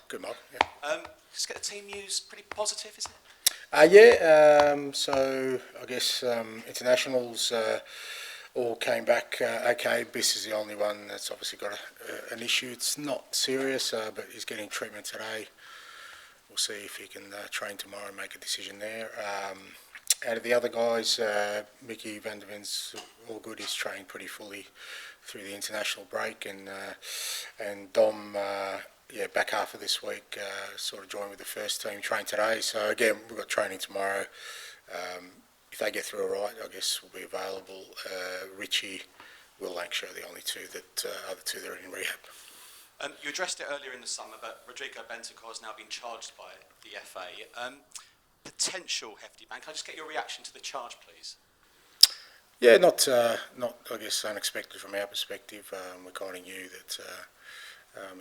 Good mob, yeah. Just get the team news pretty positive, isn't it? So I guess internationals all came back okay. Biss is the only one that's obviously got an issue. It's not serious, but he's getting treatment today. We'll see if he can train tomorrow and make a decision there. Out of the other guys, Mickey van der Ven's all good. He's trained pretty fully through the international break, and Dom, back half of this week, sort of joined with the first team, trained today. So again, we've got training tomorrow. If they get through all right, I guess we'll be available. Richie, Will Lancashire are the only two other two that are in rehab. You addressed it earlier in the summer, but Rodrigo Bentar has now been charged by the FA. Potential hefty ban. Can I just get your reaction to the charge, please? Yeah, not I guess unexpected from our perspective. We kind of knew that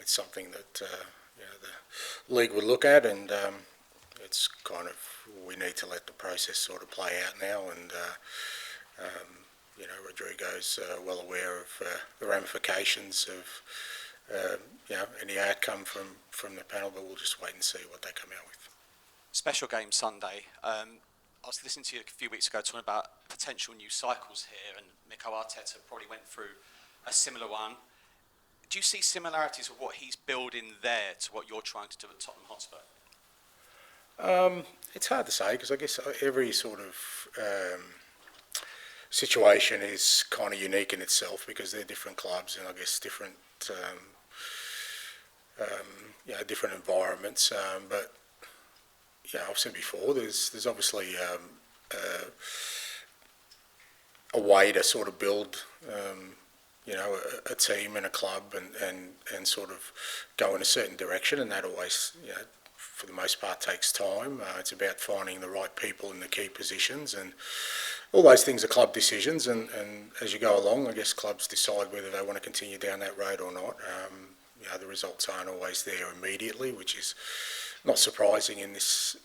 it's something that the league would look at, and it's kind of, we need to let the process sort of play out now, and Rodrigo's well aware of the ramifications of any outcome from the panel, but we'll just wait and see what they come out with. Special game Sunday. I was listening to you a few weeks ago talking about potential new cycles here, and Mikel Arteta probably went through a similar one. Do you see similarities with what he's building there to what you're trying to do at Tottenham Hotspur? It's hard to say, because I guess every sort of situation is kind of unique in itself, because they're different clubs and I guess different different environments. But I've said before, there's obviously a way to sort of build a team and a club and sort of go in a certain direction, and that always, for the most part, takes time. It's about finding the right people in the key positions, and all those things are club decisions, and as you go along, I guess clubs decide whether they want to continue down that road or not. The results aren't always there immediately, which is not surprising in this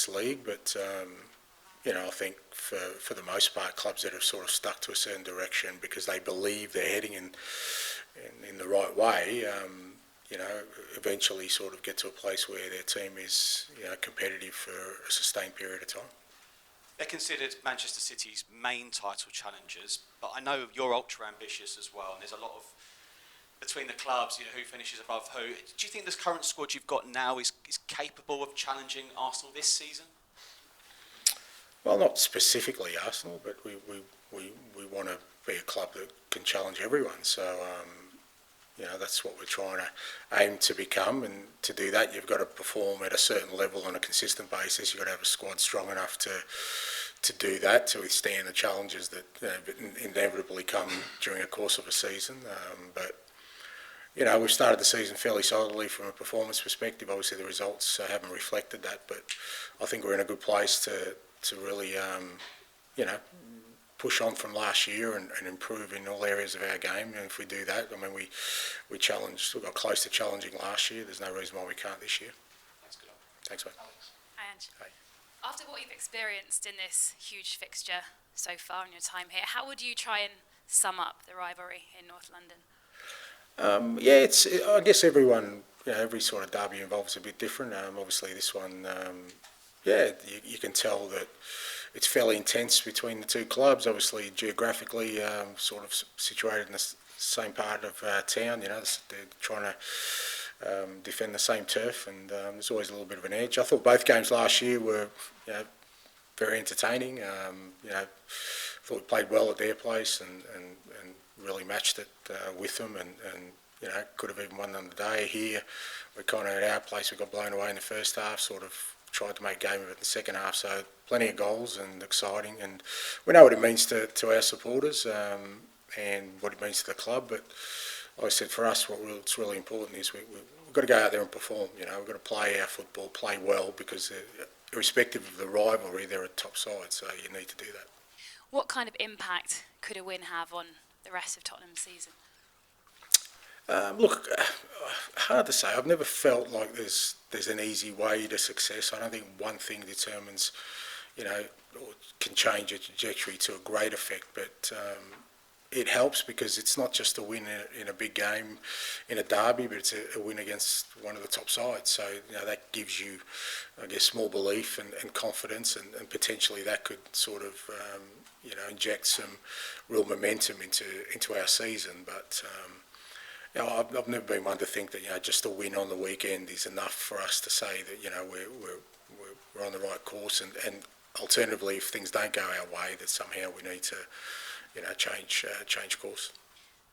league, but I think for the most part, clubs that have sort of stuck to a certain direction because they believe they're heading in the right way, eventually sort of get to a place where their team is competitive for a sustained period of time. They're considered Manchester City's main title challengers, but I know you're ultra ambitious as well, and there's a lot of between the clubs, who finishes above who. Do you think this current squad you've got now is capable of challenging Arsenal this season? Well, not specifically Arsenal, but we want to be a club that can challenge everyone. So, that's what we're trying to aim to become. And to do that, you've got to perform at a certain level on a consistent basis. You've got to have a squad strong enough to do that, to withstand the challenges that inevitably come during the course of a season. But we've started the season fairly solidly from a performance perspective. Obviously, the results haven't reflected that, but I think we're in a good place to really, push on from last year and improve in all areas of our game. And if we do that, we got close to challenging last year. There's no reason why we can't this year. That's good. Thanks, mate. Hi, Ange. Hey. After what you've experienced in this huge fixture so far in your time here, how would you try and sum up the rivalry in North London? I guess everyone, every sort of derby involves a bit different. Obviously, this one, you can tell that it's fairly intense between the two clubs. Obviously, geographically, sort of situated in the same part of town. They're trying to defend the same turf, and there's always a little bit of an edge. I thought both games last year were, very entertaining. Thought we played well at their place and really matched it with them, and could have even won them today. Here, we kind of at our place, we got blown away in the first half, sort of tried to make game of it in the second half, so plenty of goals and exciting, and we know what it means to our supporters and what it means to the club. But like I said, for us, what's really important is we've got to go out there and perform. We've got to play our football, play well, because irrespective of the rivalry, they're a top side, so you need to do that. What kind of impact could a win have on the rest of Tottenham's season? Look, hard to say. I've never felt like there's an easy way to success. I don't think one thing determines, or can change a trajectory to a great effect. But it helps because it's not just a win in a big game, in a derby, but it's a win against one of the top sides. So that gives you, I guess, more belief and confidence, and potentially that could sort of inject some real momentum into our season. But I've never been one to think that just a win on the weekend is enough for us to say that we're on the right course, and alternatively, if things don't go our way, that somehow we need to change course.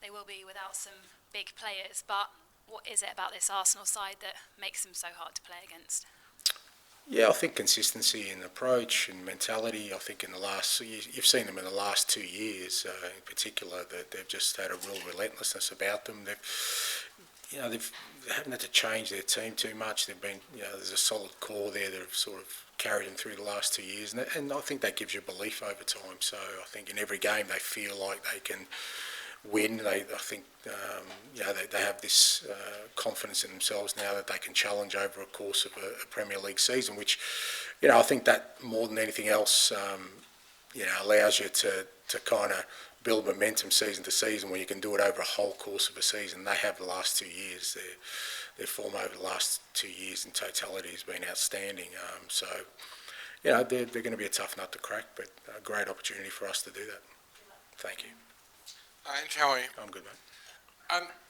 They will be without some big players, but what is it about this Arsenal side that makes them so hard to play against? Yeah, I think consistency in approach and mentality. I think you've seen them in the last 2 years, in particular, that they've just had a real relentlessness about them. They haven't had to change their team too much. They've been, there's a solid core there that have sort of carried them through the last 2 years, and I think that gives you belief over time. So I think in every game they feel like they can win. I think they have this confidence in themselves now that they can challenge over a course of a Premier League season, which I think that more than anything else allows you to kind of build momentum season to season, where you can do it over a whole course of a season. They have the last 2 years. Their form over the last 2 years in totality has been outstanding. So they're going to be a tough nut to crack, but a great opportunity for us to do that. Thank you. Ange, how are you? I'm good, mate.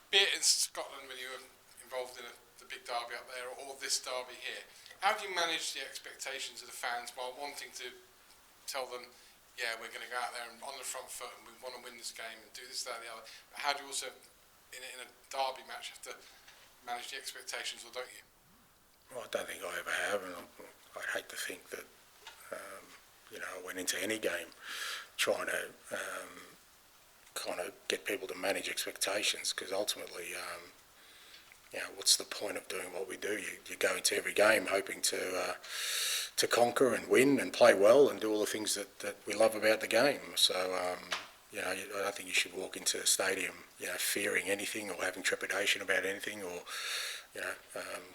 Be it in Scotland when you were involved in the big derby up there, or this derby here, how do you manage the expectations of the fans while wanting to tell them, yeah, we're going to go out there and on the front foot and we want to win this game and do this, that, and the other? But how do you also, in a derby match, have to manage the expectations, or don't you? Well, I don't think I ever have, and I'd hate to think that I went into any game trying to kind of get people to manage expectations, because ultimately, what's the point of doing what we do? You go into every game hoping to conquer and win and play well and do all the things that we love about the game. So, I don't think you should walk into the stadium, fearing anything or having trepidation about anything, or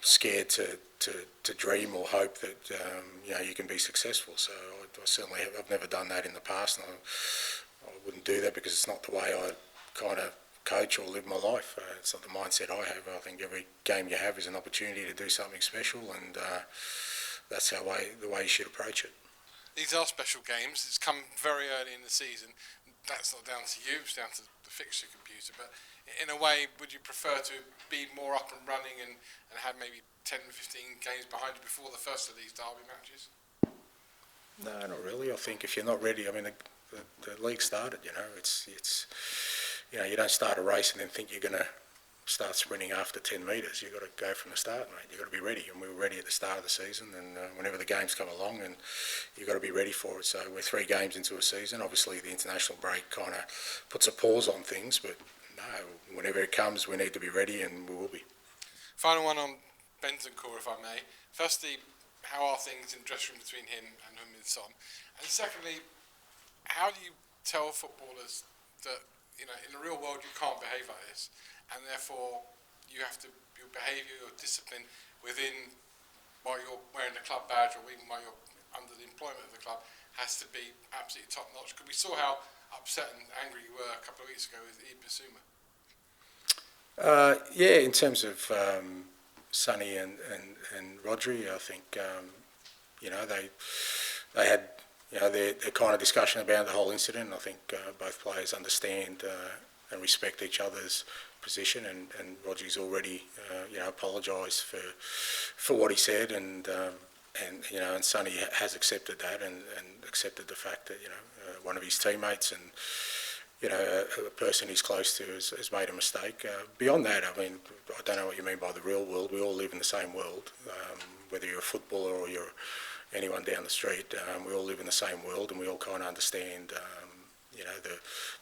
scared to dream or hope that you can be successful. So I certainly I've never done that in the past, and I wouldn't do that because it's not the way I kind of coach or live my life. It's not the mindset I have. I think every game you have is an opportunity to do something special, and that's the way you should approach it. These are special games. It's come very early in the season. That's not down to you, it's down to the fixture computer. But in a way, would you prefer to be more up and running and have maybe 10, 15 games behind you before the first of these derby matches? No, not really. I think if you're not ready, I mean, the league started, it's you don't start a race and then think you're going to start sprinting after 10 metres. You've got to go from the start, mate. You've got to be ready, and we were ready at the start of the season, and whenever the games come along, and you've got to be ready for it. So we're 3 games into a season. Obviously the international break kind of puts a pause on things, but no, whenever it comes we need to be ready, and we will be. Final one on Bentancur, if I may. Firstly, how are things in the dressing room between him and Heung-min Son? And secondly, how do you tell footballers that in the real world you can't behave like this, and therefore your behaviour, your discipline within while you're wearing the club badge or even while you're under the employment of the club has to be absolutely top notch? Because we saw how upset and angry you were a couple of weeks ago with Yves Bissouma. In terms of Sonny and Rodri, I think they had their kind of discussion about the whole incident. I think both players understand and respect each other's position, and Rodri's already apologised for what he said, and Sonny has accepted that and accepted the fact that one of his teammates and a person he's close to has made a mistake. Beyond that, I mean, I don't know what you mean by the real world. We all live in the same world, whether you're a footballer or you're anyone down the street. We all live in the same world, and we all kind of understand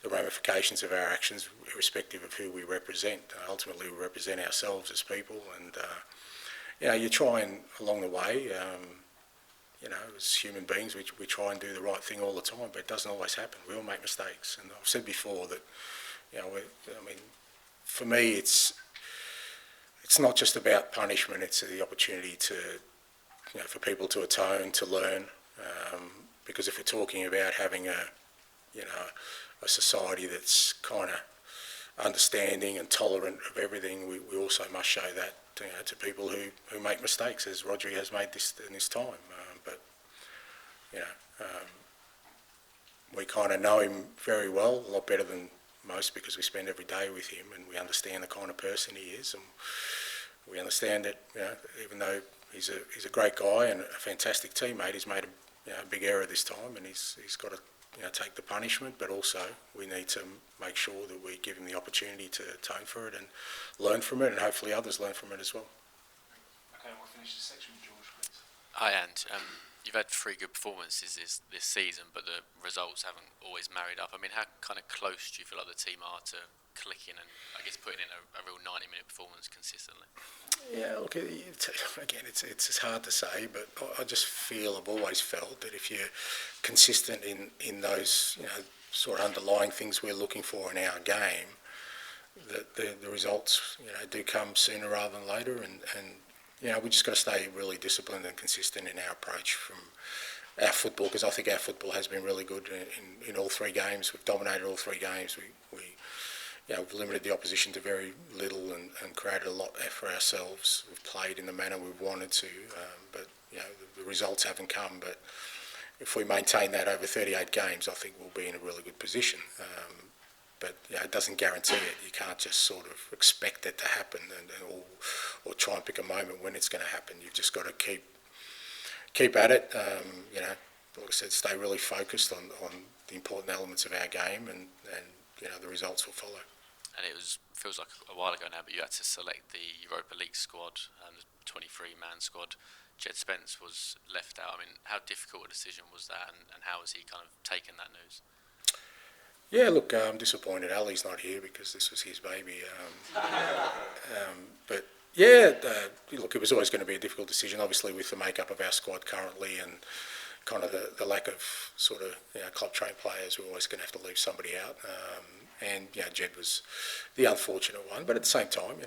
the ramifications of our actions, irrespective of who we represent. Ultimately, we represent ourselves as people, and you try and along the way, as human beings, we try and do the right thing all the time, but it doesn't always happen. We all make mistakes, and I've said before that, for me, it's not just about punishment. It's the opportunity to, for people to atone, to learn, because if we're talking about having a a society that's kind of understanding and tolerant of everything. We also must show that to people who make mistakes, as Rodri has made this in this time. But we kind of know him very well, a lot better than most, because we spend every day with him and we understand the kind of person he is, and we understand that even though he's a great guy and a fantastic teammate, he's made a big error this time, and he's got to take the punishment. But also we need to make sure that we give him the opportunity to atone for it and learn from it, and hopefully others learn from it as well. Okay, we'll finish this section with George, please. Hi, Ange. You've had 3 good performances this season, but the results haven't always married up. I mean, how kind of close do you feel like the team are to clicking and, I guess, putting in a real 90-minute performance consistently? Yeah, look, again, it's hard to say, but I just feel, I've always felt that if you're consistent in those sort of underlying things we're looking for in our game, that the results do come sooner rather than later, and we just got to stay really disciplined and consistent in our approach from our football, because I think our football has been really good in all 3 games. We've dominated all 3 games. We've limited the opposition to very little and created a lot for ourselves. We've played in the manner we've wanted to, but the results haven't come. But if we maintain that over 38 games, I think we'll be in a really good position. But it doesn't guarantee it. You can't just sort of expect it to happen or try and pick a moment when it's going to happen. You've just got to keep at it. Like I said, stay really focused on the important elements of our game, and the results will follow. And it feels like a while ago now, but you had to select the Europa League squad, the 23-man squad. Jed Spence was left out. I mean, how difficult a decision was that, and how has he kind of taken that news? Yeah, look, I'm disappointed Ali's not here, because this was his baby. But yeah, look, it was always going to be a difficult decision, obviously, with the makeup of our squad currently and kind of the lack of sort of club-trained players. We're always going to have to leave somebody out. And Jed was the unfortunate one. But at the same time,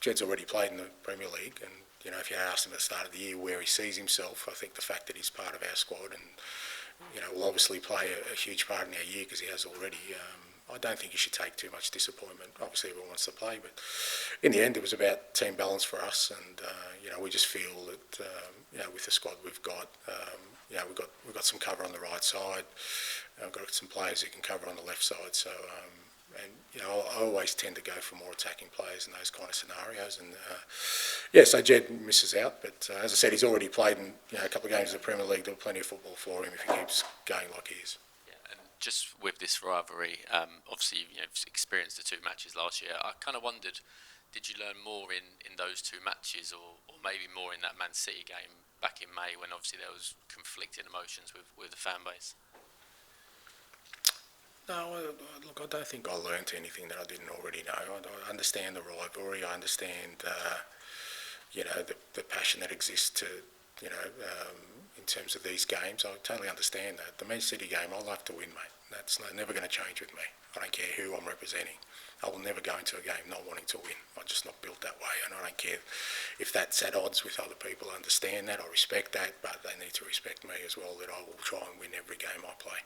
Jed's already played in the Premier League, and if you asked him at the start of the year where he sees himself, I think the fact that he's part of our squad and will obviously play a huge part in our year, because he has already. I don't think he should take too much disappointment. Obviously, everyone wants to play, but in the end, it was about team balance for us, and we just feel that with the squad we've got, we've got some cover on the right side. We've got some players who can cover on the left side. So, I always tend to go for more attacking players in those kind of scenarios, and so Jed misses out. But as I said, he's already played in a couple of games in the Premier League. There'll be plenty of football for him if he keeps going like he is. Just with this rivalry, obviously you've experienced the 2 matches last year. I kind of wondered, did you learn more in those 2 matches, or maybe more in that Man City game back in May, when obviously there was conflicting emotions with the fan base? No, look, I don't think I learnt anything that I didn't already know. I understand the rivalry. I understand, the passion that exists in terms of these games. I totally understand that. The Man City game, I'll have to win, mate. That's never going to change with me. I don't care who I'm representing. I will never go into a game not wanting to win. I'm just not built that way, and I don't care if that's at odds with other people. I understand that. I respect that, but they need to respect me as well, that I will try and win every game I play.